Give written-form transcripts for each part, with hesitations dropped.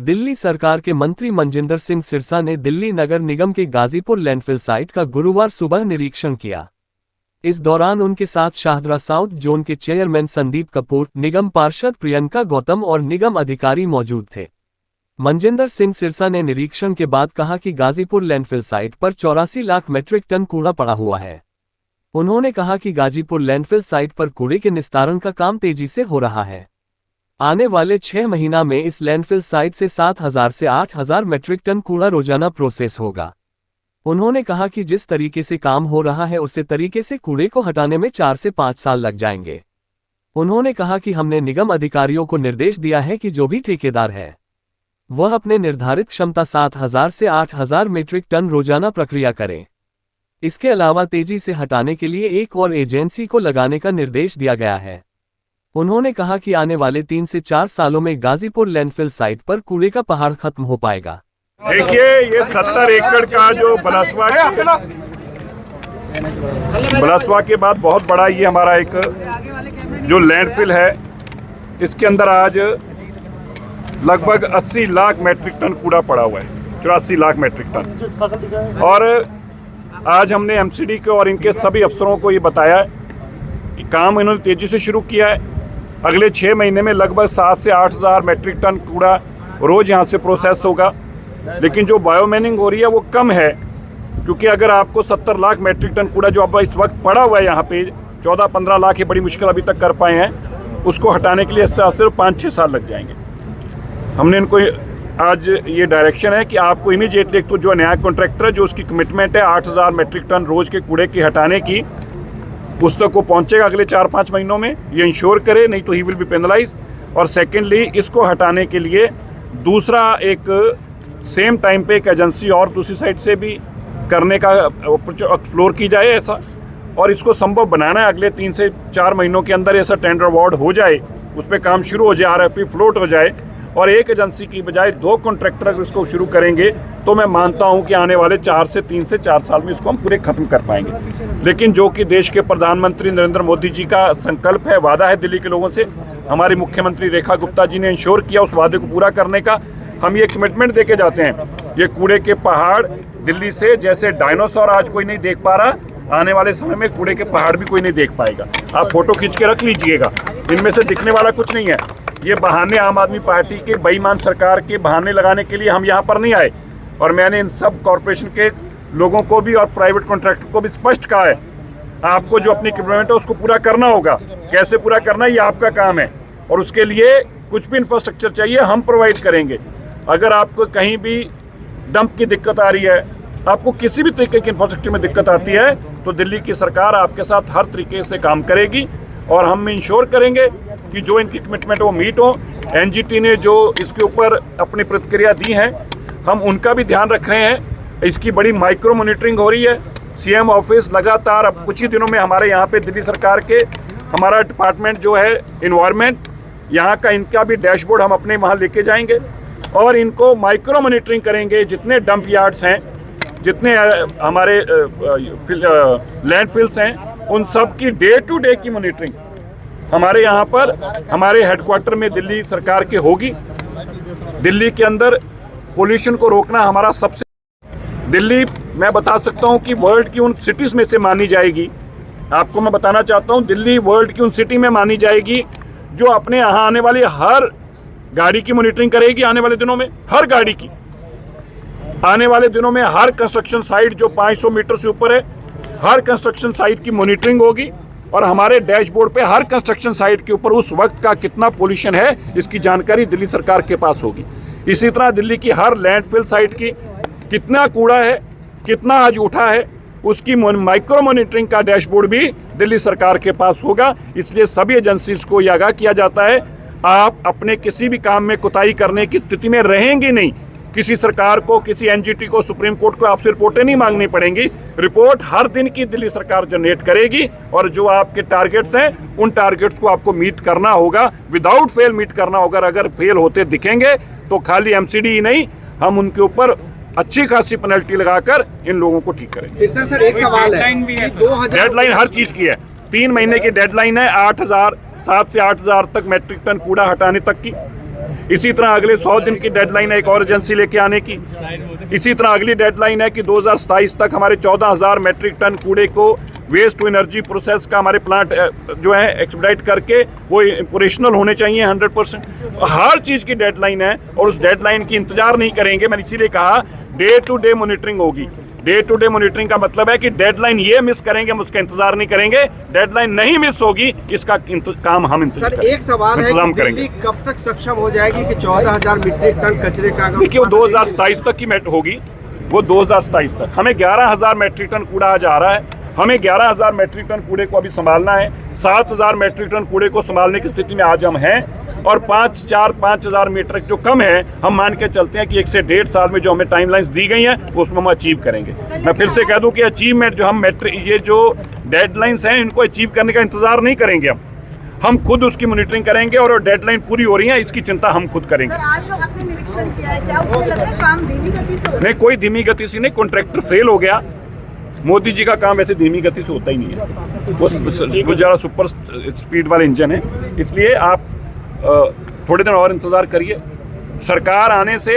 दिल्ली सरकार के मंत्री मनजिंदर सिंह सिरसा ने दिल्ली नगर निगम के गाजीपुर लैंडफिल साइट का गुरुवार सुबह निरीक्षण किया। इस दौरान उनके साथ शाहदरा साउथ जोन के चेयरमैन संदीप कपूर, निगम पार्षद प्रियंका गौतम और निगम अधिकारी मौजूद थे। मनजिंदर सिंह सिरसा ने निरीक्षण के बाद कहा कि गाजीपुर लैंडफिल साइट पर 84 लाख मीट्रिक टन कूड़ा पड़ा हुआ है। उन्होंने कहा कि गाजीपुर लैंडफिल साइट पर कूड़े के निस्तारण का काम तेजी से हो रहा है। आने वाले 6 महीना में इस लैंडफिल साइट से 7,000 से 8,000 मीट्रिक टन कूड़ा रोजाना प्रोसेस होगा। उन्होंने कहा कि जिस तरीके से काम हो रहा है उसी तरीके से कूड़े को हटाने में 4 से 5 साल लग जाएंगे। उन्होंने कहा कि हमने निगम अधिकारियों को निर्देश दिया है कि जो भी ठेकेदार है वह अपने निर्धारित क्षमता 7,000 से 8,000 मीट्रिक टन रोजाना प्रक्रिया करें। इसके अलावा तेजी से हटाने के लिए एक और एजेंसी को लगाने का निर्देश दिया गया है। उन्होंने कहा कि आने वाले 3 से 4 सालों में गाजीपुर लैंडफिल साइट पर कूड़े का पहाड़ खत्म हो पाएगा। देखिए, ये 70 एकड़ का जो बलसवा के बाद बहुत बड़ा ये हमारा एक जो लैंडफिल है, इसके अंदर आज लगभग 80 लाख मीट्रिक टन कूड़ा पड़ा हुआ है, 84 लाख मीट्रिक टन। और आज हमने एमसीडी को और इनके सभी अफसरों को ये बताया कि काम इन्होंने तेजी से शुरू किया है। अगले 6 महीने में लगभग 7 से 8,000 मीट्रिक टन कूड़ा रोज़ यहाँ से प्रोसेस होगा। लेकिन जो बायोमैनिंग हो रही है वो कम है, क्योंकि अगर आपको 70 लाख मीट्रिक टन कूड़ा जो अब इस वक्त पड़ा हुआ है यहाँ पे 14-15 लाख, ये बड़ी मुश्किल अभी तक कर पाए हैं, उसको हटाने के लिए सिर्फ 5-6 साल लग जाएंगे। हमने इनको आज ये डायरेक्शन है कि आपको इमीडिएटली एक तो जो नया कॉन्ट्रैक्टर है जो उसकी कमिटमेंट है 8,000 मीट्रिक टन रोज़ के कूड़े की हटाने की, उस तक को पहुँचेगा अगले 4-5 महीनों में, ये इंश्योर करे, नहीं तो ही विल बी पेनलाइज। और सेकेंडली इसको हटाने के लिए दूसरा एक सेम टाइम पे एक एजेंसी और दूसरी साइड से भी करने का एक्सप्लोर की जाए ऐसा, और इसको संभव बनाना है अगले 3 से 4 महीनों के अंदर ऐसा टेंडर अवार्ड हो जाए, उस पर काम शुरू हो जाए, आरएफपी फ्लोट हो जाए, और एक एजेंसी की बजाय 2 कॉन्ट्रैक्टर अगर इसको शुरू करेंगे तो मैं मानता हूं कि आने वाले 3 से 4 साल में इसको हम पूरे खत्म कर पाएंगे। लेकिन जो कि देश के प्रधानमंत्री नरेंद्र मोदी जी का संकल्प है, वादा है दिल्ली के लोगों से, हमारी मुख्यमंत्री रेखा गुप्ता जी ने इंश्योर किया उस वादे को पूरा करने का। हम ये कमिटमेंट देके जाते हैं, ये कूड़े के पहाड़ दिल्ली से जैसे डायनासोर आज कोई नहीं देख पा रहा, आने वाले समय में कूड़े के पहाड़ भी कोई नहीं देख पाएगा। आप फोटो खींच के रख लीजिएगा, इनमें से दिखने वाला कुछ नहीं है। ये बहाने आम आदमी पार्टी के बेईमान सरकार के बहाने लगाने के लिए हम यहाँ पर नहीं आए, और मैंने इन सब कॉरपोरेशन के लोगों को भी और प्राइवेट कॉन्ट्रैक्टर को भी स्पष्ट कहा है, आपको जो अपनी कमिटमेंट है उसको पूरा करना होगा। कैसे पूरा करना ये आपका काम है, और उसके लिए कुछ भी इंफ्रास्ट्रक्चर चाहिए हम प्रोवाइड करेंगे। अगर आपको कहीं भी डंप की दिक्कत आ रही है, आपको किसी भी तरीके की इंफ्रास्ट्रक्चर में दिक्कत आती है, तो दिल्ली की सरकार आपके साथ हर तरीके से काम करेगी, और हम इंश्योर करेंगे कि जो इनकी कमिटमेंट वो मीट हो। एनजीटी ने जो इसके ऊपर अपनी प्रतिक्रिया दी है, हम उनका भी ध्यान रख रहे हैं। इसकी बड़ी माइक्रो मॉनिटरिंग हो रही है। सीएम ऑफिस लगातार अब कुछ ही दिनों में हमारे यहाँ पे दिल्ली सरकार के हमारा डिपार्टमेंट जो है एनवायरनमेंट, यहाँ का इनका भी डैशबोर्ड हम अपने वहाँ लेके जाएंगे, और इनको माइक्रो मॉनिटरिंग करेंगे। जितने डंप यार्ड्स हैं, जितने हमारे लैंडफिल्स हैं, उन सब की डे टू डे की मॉनिटरिंग हमारे यहाँ पर हमारे हेडक्वार्टर में दिल्ली सरकार के होगी। दिल्ली के अंदर पोल्यूशन को रोकना हमारा सबसे, दिल्ली मैं बता सकता हूँ कि वर्ल्ड की उन सिटीज़ में से मानी जाएगी। आपको मैं बताना चाहता हूँ, दिल्ली वर्ल्ड की उन सिटी में मानी जाएगी जो अपने यहाँ आने वाली हर गाड़ी की मॉनिटरिंग करेगी। आने वाले दिनों में हर गाड़ी की, आने वाले दिनों में हर कंस्ट्रक्शन साइट जो 500 मीटर से ऊपर है, हर कंस्ट्रक्शन साइट की मॉनिटरिंग होगी, और हमारे डैशबोर्ड पे हर कंस्ट्रक्शन साइट के ऊपर उस वक्त का कितना पोल्यूशन है इसकी जानकारी दिल्ली सरकार के पास होगी। इसी तरह दिल्ली की हर लैंडफिल साइट की कितना कूड़ा है, कितना आज उठा है, उसकी माइक्रो मॉनिटरिंग का डैशबोर्ड भी दिल्ली सरकार के पास होगा। इसलिए सभी एजेंसीज को यह आगाह किया जाता है, आप अपने किसी भी काम में कोताही करने की स्थिति में रहेंगे नहीं। किसी सरकार को, किसी एनजीटी को, सुप्रीम कोर्ट को आपसे रिपोर्टें नहीं मांगनी पड़ेंगी। रिपोर्ट हर दिन की दिल्ली सरकार जनरेट करेगी, और जो आपके टारगेट्स हैं उन टारगेट्स को आपको मीट करना होगा, विदाउट फेल मीट करना होगा। अगर फेल होते दिखेंगे तो खाली एमसीडी ही नहीं, हम उनके ऊपर अच्छी खासी पेनल्टी लगाकर इन लोगों को ठीक करेंगे। सिरसा सर, एक सवाल है, डेडलाइन हर चीज की है, 3 महीने की डेडलाइन है, 7 से 8,000 तक मीट्रिक टन कूड़ा हटाने तक की। इसी तरह अगले 100 दिन की डेडलाइन है एक और एजेंसी लेके आने की। इसी तरह अगली डेडलाइन है कि 2027 तक हमारे 14,000 मैट्रिक टन कूड़े को वेस्ट टू एनर्जी प्रोसेस का हमारे प्लांट जो है एक्सपेडाइट करके वो ऑपरेशनल होने चाहिए 100%। हर चीज़ की डेडलाइन है और उस डेडलाइन की इंतजार नहीं करेंगे। मैंने इसीलिए कहा डे टू डे मॉनिटरिंग होगी। डे टू डे मॉनिटरिंग का मतलब है कि डेडलाइन ये मिस करेंगे हम उसका इंतजार नहीं करेंगे, डेडलाइन नहीं मिस होगी इसका काम हम सर एक सवाल है कि दिल्ली कब तक सक्षम हो जाएगी कि 14,000 मीट्रिक टन कचरे का? देखिए वो 2027 तक की होगी, वो 2027 तक। हमें 11,000 मैट्रिक टन कूड़ा आज आ रहा है, हमें 11,000 मैट्रिक टन कूड़े को अभी संभालना है। 7,000 मैट्रिक टन कूड़े को संभालने की स्थिति में आज हम हैं और 5,000 मीट्रिक जो कम है हम मान के चलते हैं कि 1 से 1.5 साल में जो हमें टाइमलाइंस दी गई हैं वो उसमें हम अचीव करेंगे। मैं फिर से कह दूं कि अचीवमेंट जो हम ये जो डेडलाइंस हैं इनको अचीव करने का इंतजार नहीं करेंगे, हम खुद उसकी मॉनिटरिंग करेंगे और डेडलाइन पूरी हो रही है इसकी चिंता हम खुद करेंगे। आज जो आपने निरीक्षण किया है क्या उसमें लग रहा है काम धीमी गति से? नहीं, कोई धीमी गति से नहीं, कॉन्ट्रैक्टर फेल हो गया। मोदी जी का काम वैसे धीमी गति से होता ही नहीं है, वो ज़्यादा सुपर स्पीड वाले इंजन है। इसलिए आप थोड़े दिन और इंतज़ार करिए। सरकार आने से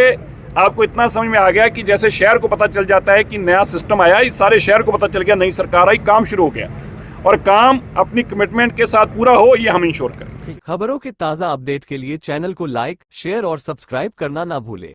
आपको इतना समझ में आ गया कि जैसे शहर को पता चल जाता है कि नया सिस्टम आया, इस सारे शहर को पता चल गया नई सरकार आई, काम शुरू हो गया और काम अपनी कमिटमेंट के साथ पूरा हो ये हम इंश्योर करें। खबरों के ताज़ा अपडेट के लिए चैनल को लाइक, शेयर और सब्सक्राइब करना ना भूलें।